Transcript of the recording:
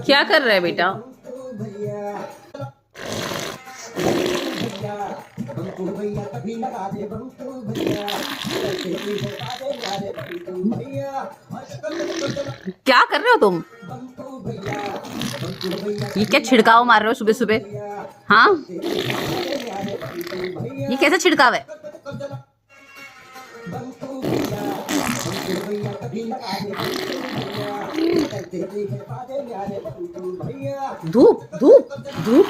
क्या कर रहा है बेटा? क्या कर रहे हो तुम? ये क्या छिड़काव मार रहे हो सुबह सुबह? हाँ, ये कैसा छिड़काव है? धूप धूप धूप